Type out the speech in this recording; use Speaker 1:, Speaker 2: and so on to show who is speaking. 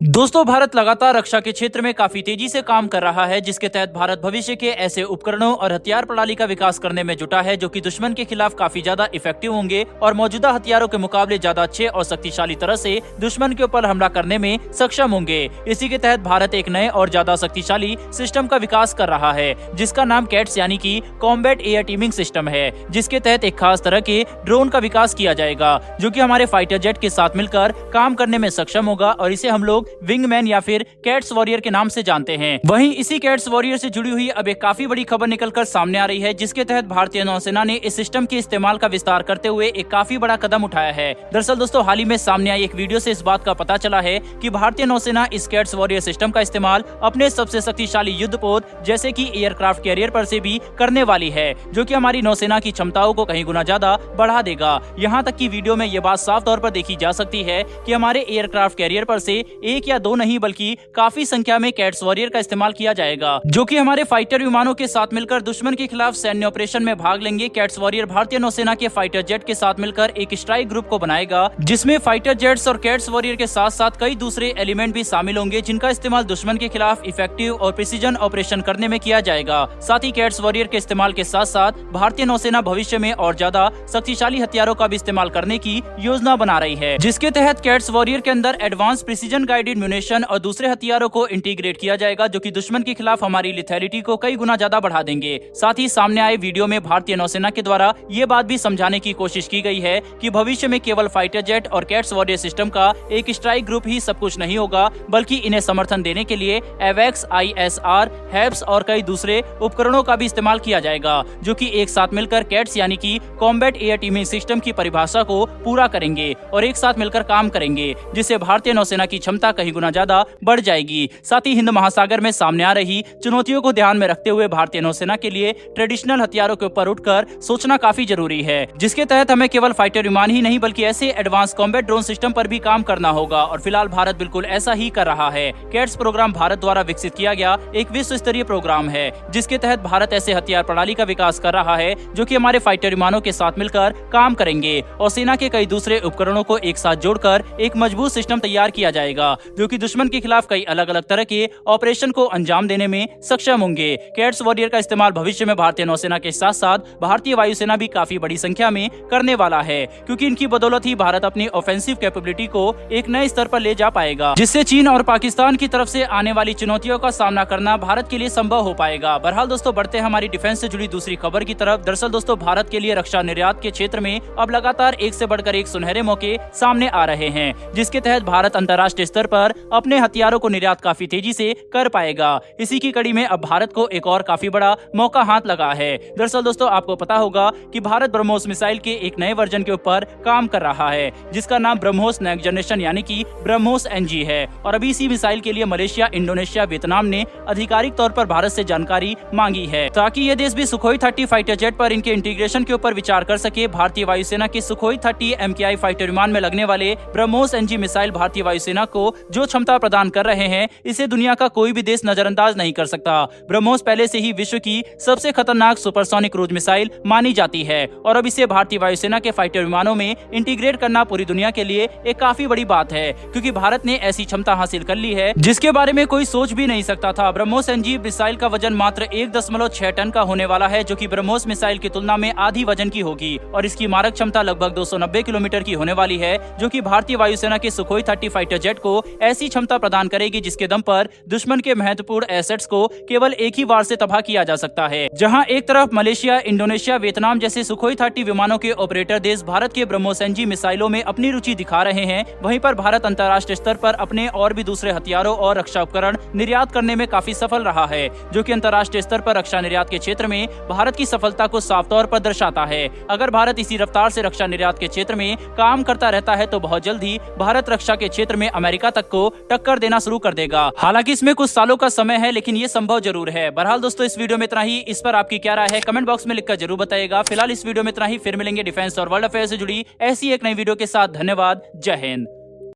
Speaker 1: दोस्तों, भारत लगातार रक्षा के क्षेत्र में काफी तेजी से काम कर रहा है, जिसके तहत भारत भविष्य के ऐसे उपकरणों और हथियार प्रणाली का विकास करने में जुटा है जो कि दुश्मन के खिलाफ काफी ज्यादा इफेक्टिव होंगे और मौजूदा हथियारों के मुकाबले ज्यादा अच्छे और शक्तिशाली तरह से दुश्मन के ऊपर हमला करने में सक्षम होंगे। इसी के तहत भारत एक नए और ज्यादा शक्तिशाली सिस्टम का विकास कर रहा है, जिसका नाम कैट्स यानी कि कॉम्बैट एयर टीमिंग सिस्टम है, जिसके तहत एक खास तरह के ड्रोन का विकास किया जाएगा जो कि हमारे फाइटर जेट के साथ मिलकर काम करने में सक्षम होगा और इसे हम लोग विंगमैन या फिर कैट्स वॉरियर के नाम से जानते हैं। वहीं इसी कैट्स वॉरियर से जुड़ी हुई अब एक काफी बड़ी खबर निकलकर सामने आ रही है, जिसके तहत भारतीय नौसेना ने इस सिस्टम के इस्तेमाल का विस्तार करते हुए एक काफी बड़ा कदम उठाया है। दरअसल दोस्तों, हाल ही में सामने आई एक वीडियो से इस बात का पता चला है कि भारतीय नौसेना इस कैट्स वॉरियर सिस्टम का इस्तेमाल अपने सबसे शक्तिशाली युद्धपोत जैसे की एयरक्राफ्ट कैरियर पर से भी करने वाली है, जो की हमारी नौसेना की क्षमताओं को कहीं गुना ज्यादा बढ़ा देगा। यहाँ तक की वीडियो में ये बात साफ तौर पर देखी जा सकती है कि हमारे एयरक्राफ्ट कैरियर पर से एक या दो नहीं बल्कि काफी संख्या में कैट्स वॉरियर का इस्तेमाल किया जाएगा, जो कि हमारे फाइटर विमानों के साथ मिलकर दुश्मन के खिलाफ सैन्य ऑपरेशन में भाग लेंगे। कैट्स वॉरियर भारतीय नौसेना के फाइटर जेट के साथ मिलकर एक स्ट्राइक ग्रुप को बनाएगा, जिसमें फाइटर जेट्स और कैट्स वॉरियर के साथ साथ कई दूसरे एलिमेंट भी शामिल होंगे, जिनका इस्तेमाल दुश्मन के खिलाफ इफेक्टिव और प्रिसीजन ऑपरेशन करने में किया जाएगा। साथ ही कैट्स वॉरियर के इस्तेमाल के साथ साथ भारतीय नौसेना भविष्य में और ज्यादा शक्तिशाली हथियारों का भी इस्तेमाल करने की योजना बना रही है, जिसके तहत कैट्स वॉरियर के अंदर एडवांस प्रिसीजन गाइडेड म्यूनिशन और दूसरे हथियारों को इंटीग्रेट किया जाएगा, जो कि दुश्मन के खिलाफ हमारी लिथैलिटी को कई गुना ज्यादा बढ़ा देंगे। साथ ही सामने आए वीडियो में भारतीय नौसेना के द्वारा ये बात भी समझाने की कोशिश की गई है कि भविष्य में केवल फाइटर जेट और कैट्स वॉरियर सिस्टम का एक स्ट्राइक ग्रुप ही सब कुछ नहीं होगा, बल्कि इन्हें समर्थन देने के लिए एवेक्स, ISR, हेब्स और कई दूसरे उपकरणों का भी इस्तेमाल किया जाएगा, जो कि एक साथ मिलकर कैट्स यानी कि कॉम्बैट एयर टीमिंग सिस्टम की परिभाषा को पूरा करेंगे और एक साथ मिलकर काम करेंगे, जिससे भारतीय नौसेना की क्षमता कहीं गुना ज्यादा बढ़ जाएगी। साथ ही हिंद महासागर में सामने आ रही चुनौतियों को ध्यान में रखते हुए भारतीय नौसेना के लिए ट्रेडिशनल हथियारों के ऊपर उठकर सोचना काफी जरूरी है, जिसके तहत हमें केवल फाइटर विमान ही नहीं बल्कि ऐसे एडवांस कॉम्बैट ड्रोन सिस्टम पर भी काम करना होगा और फिलहाल भारत बिल्कुल ऐसा ही कर रहा है। कैट्स प्रोग्राम भारत द्वारा विकसित किया गया एक विश्व स्तरीय प्रोग्राम है, जिसके तहत भारत ऐसे हथियार प्रणाली का विकास कर रहा है जो कि हमारे फाइटर विमानों के साथ मिलकर काम करेंगे और सेना के कई दूसरे उपकरणों को एक साथ जोड़कर एक मजबूत सिस्टम तैयार किया जाएगा, जो कि दुश्मन के खिलाफ कई अलग अलग तरह के ऑपरेशन को अंजाम देने में सक्षम होंगे। कैट्स वॉरियर का इस्तेमाल भविष्य में भारतीय नौसेना के साथ साथ भारतीय वायुसेना भी काफी बड़ी संख्या में करने वाला है, क्योंकि इनकी बदौलत ही भारत अपनी ऑफेंसिव कैपेबिलिटी को एक नए स्तर पर ले जा पाएगा, जिससे चीन और पाकिस्तान की तरफ से आने वाली चुनौतियों का सामना करना भारत के लिए संभव हो पाएगा। बहरहाल दोस्तों, बढ़ते हैं हमारी डिफेंस से जुड़ी दूसरी खबर की तरफ। दरअसल दोस्तों, भारत के लिए रक्षा निर्यात के क्षेत्र में अब लगातार एक से बढ़कर एक सुनहरे मौके सामने आ रहे हैं, जिसके तहत भारत अंतर्राष्ट्रीय स्तर पर अपने हथियारों को निर्यात काफी तेजी से कर पाएगा। इसी की कड़ी में अब भारत को एक और काफी बड़ा मौका हाथ लगा है। दरअसल दोस्तों, आपको पता होगा कि भारत ब्रह्मोस मिसाइल के एक नए वर्जन के ऊपर काम कर रहा है, जिसका नाम ब्रह्मोस नेक्स्ट जनरेशन यानी कि ब्रह्मोस NG है और अभी इसी मिसाइल के लिए मलेशिया, इंडोनेशिया, वियतनाम ने आधिकारिक तौर पर भारत से जानकारी मांगी है, ताकि ये देश भी सुखोई 30 फाइटर जेट पर इनके इंटीग्रेशन के ऊपर विचार कर सके। भारतीय वायुसेना के सुखोई 30 MKI फाइटर विमान में लगने वाले ब्रह्मोस NG मिसाइल भारतीय वायुसेना को जो क्षमता प्रदान कर रहे हैं, इसे दुनिया का कोई भी देश नजरअंदाज नहीं कर सकता। ब्रह्मोस पहले से ही विश्व की सबसे खतरनाक सुपरसोनिक क्रूज मिसाइल मानी जाती है और अब इसे भारतीय वायुसेना के फाइटर विमानों में इंटीग्रेट करना पूरी दुनिया के लिए एक काफी बड़ी बात है, क्योंकि भारत ने ऐसी क्षमता हासिल कर ली है जिसके बारे में कोई सोच भी नहीं सकता था। ब्रह्मोस NG मिसाइल का वजन मात्र 1.6 टन का होने वाला है, जो कि ब्रह्मोस मिसाइल की तुलना में आधी वजन की होगी और इसकी मारक क्षमता लगभग 290 किलोमीटर की होने वाली है, जो कि भारतीय वायुसेना के सुखोई 30 फाइटर जेट को ऐसी क्षमता प्रदान करेगी जिसके दम पर दुश्मन के महत्वपूर्ण एसेट्स को केवल एक ही वार से तबाह किया जा सकता है। जहां एक तरफ मलेशिया, इंडोनेशिया, वियतनाम जैसे सुखोई 30 विमानों के ऑपरेटर देश भारत के ब्रह्मोस NG मिसाइलों में अपनी रुचि दिखा रहे हैं, वहीं पर भारत अंतर्राष्ट्रीय स्तर पर अपने और भी दूसरे हथियारों और रक्षा उपकरण निर्यात करने में काफी सफल रहा है, जो कि अंतर्राष्ट्रीय स्तर पर रक्षा निर्यात के क्षेत्र में भारत की सफलता को साफ तौर पर दर्शाता है। अगर भारत इसी रफ्तार से रक्षा निर्यात के क्षेत्र में काम करता रहता है तो बहुत जल्द ही भारत रक्षा के क्षेत्र में अमेरिका तक को टक्कर देना शुरू कर देगा। हालांकि इसमें कुछ सालों का समय है, लेकिन ये संभव जरूर है। बहरहाल दोस्तों, इस वीडियो में इतना ही। इस पर आपकी क्या राय है कमेंट बॉक्स में लिखकर जरूर बताइएगा। फिलहाल इस वीडियो में इतना ही, फिर मिलेंगे डिफेंस और वर्ल्ड अफेयर से जुड़ी ऐसी एक नई वीडियो के साथ। धन्यवाद, जय हिंद।